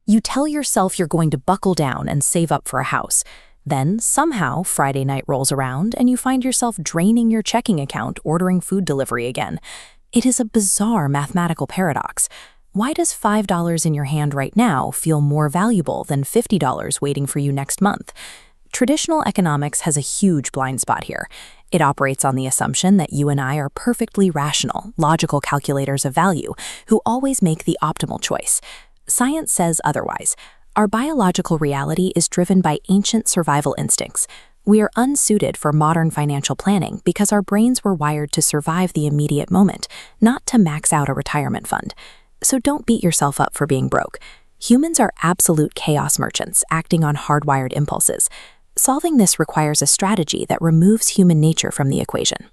You tell yourself you're going to buckle down and save up for a house. Then, somehow, Friday night rolls around and you find yourself draining your checking account ordering food delivery again. It is a bizarre mathematical paradox. Why does $5 in your hand right now feel more valuable than $50 waiting for you next month? Traditional economics has a huge blind spot here. It operates on the assumption that you and I are perfectly rational, logical calculators of value who always make the optimal choice. Science says otherwise. Our biological reality is driven by ancient survival instincts. We are unsuited for modern financial planning because our brains were wired to survive the immediate moment, not to max out a retirement fund. So don't beat yourself up for being broke. Humans are absolute chaos merchants acting on hardwired impulses. Solving this requires a strategy that removes human nature from the equation.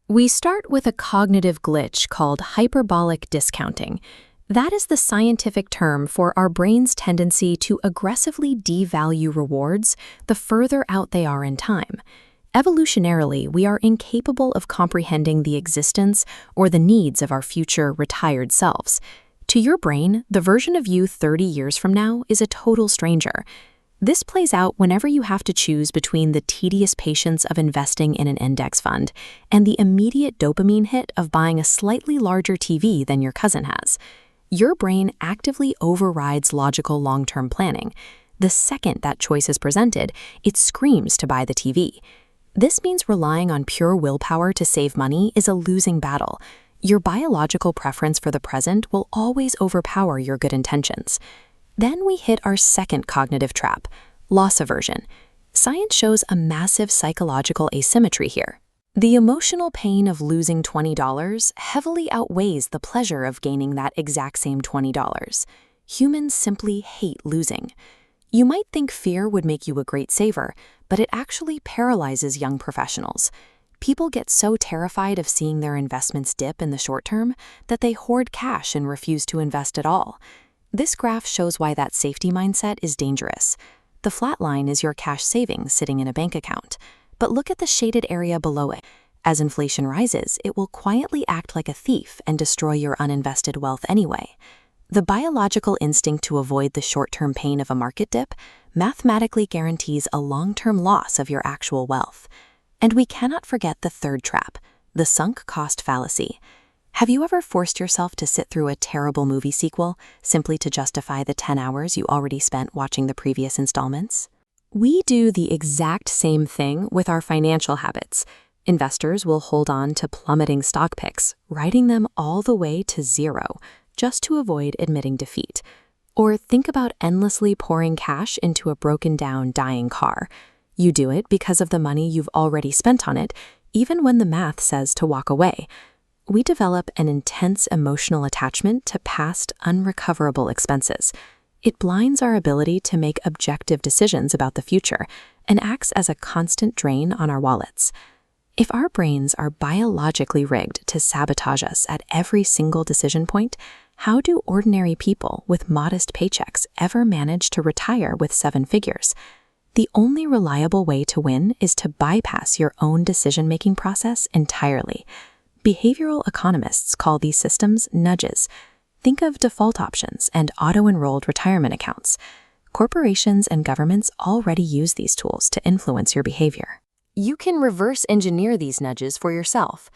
We start with a cognitive glitch called hyperbolic discounting. That is the scientific term for our brain's tendency to aggressively devalue rewards the further out they are in time. Evolutionarily, we are incapable of comprehending the existence or the needs of our future retired selves. To your brain, the version of you 30 years from now is a total stranger. This plays out whenever you have to choose between the tedious patience of investing in an index fund and the immediate dopamine hit of buying a slightly larger TV than your cousin has. Your brain actively overrides logical long-term planning. The second that choice is presented, it screams to buy the TV. This means relying on pure willpower to save money is a losing battle. Your biological preference for the present will always overpower your good intentions. Then we hit our second cognitive trap, loss aversion. Science shows a massive psychological asymmetry here. The emotional pain of losing $20 heavily outweighs the pleasure of gaining that exact same $20. Humans simply hate losing. You might think fear would make you a great saver, but it actually paralyzes young professionals. People get so terrified of seeing their investments dip in the short term that they hoard cash and refuse to invest at all. This graph shows why that safety mindset is dangerous. The flat line is your cash savings sitting in a bank account. But look at the shaded area below it. As inflation rises, it will quietly act like a thief and destroy your uninvested wealth anyway. The biological instinct to avoid the short-term pain of a market dip mathematically guarantees a long-term loss of your actual wealth. And we cannot forget the third trap, the sunk cost fallacy. Have you ever forced yourself to sit through a terrible movie sequel simply to justify the 10 hours you already spent watching the previous installments? We do the exact same thing with our financial habits. Investors will hold on to plummeting stock picks, riding them all the way to zero, just to avoid admitting defeat. Or think about endlessly pouring cash into a broken-down, dying car. You do it because of the money you've already spent on it, even when the math says to walk away. We develop an intense emotional attachment to past, unrecoverable expenses. It blinds our ability to make objective decisions about the future and acts as a constant drain on our wallets. If our brains are biologically rigged to sabotage us at every single decision point, how do ordinary people with modest paychecks ever manage to retire with 7 figures? The only reliable way to win is to bypass your own decision-making process entirely. Behavioral economists call these systems nudges. Think of default options and auto-enrolled retirement accounts. Corporations and governments already use these tools to influence your behavior. You can reverse engineer these nudges for yourself.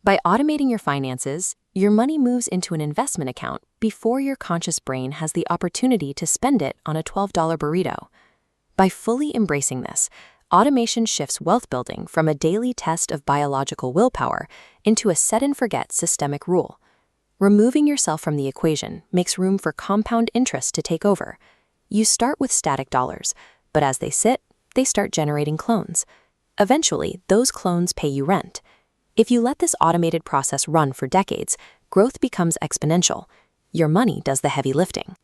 By automating your finances, your money moves into an investment account before your conscious brain has the opportunity to spend it on a $12 burrito. By fully embracing this, automation shifts wealth building from a daily test of biological willpower into a set-and-forget systemic rule. Removing yourself from the equation makes room for compound interest to take over. You start with static dollars, but as they sit, they start generating clones. Eventually, those clones pay you rent. If you let this automated process run for decades, growth becomes exponential. Your money does the heavy lifting.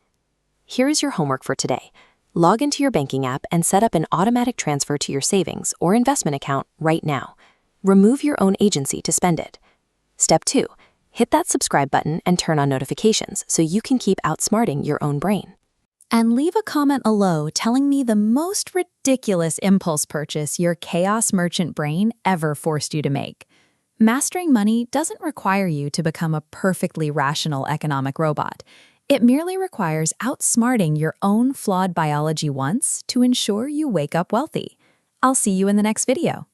Here is your homework for today. Log into your banking app and set up an automatic transfer to your savings or investment account right now. Remove your own agency to spend it. Step 2. Hit that subscribe button and turn on notifications so you can keep outsmarting your own brain. And leave a comment below telling me the most ridiculous impulse purchase your chaos merchant brain ever forced you to make. Mastering money doesn't require you to become a perfectly rational economic robot. It merely requires outsmarting your own flawed biology once to ensure you wake up wealthy. I'll see you in the next video.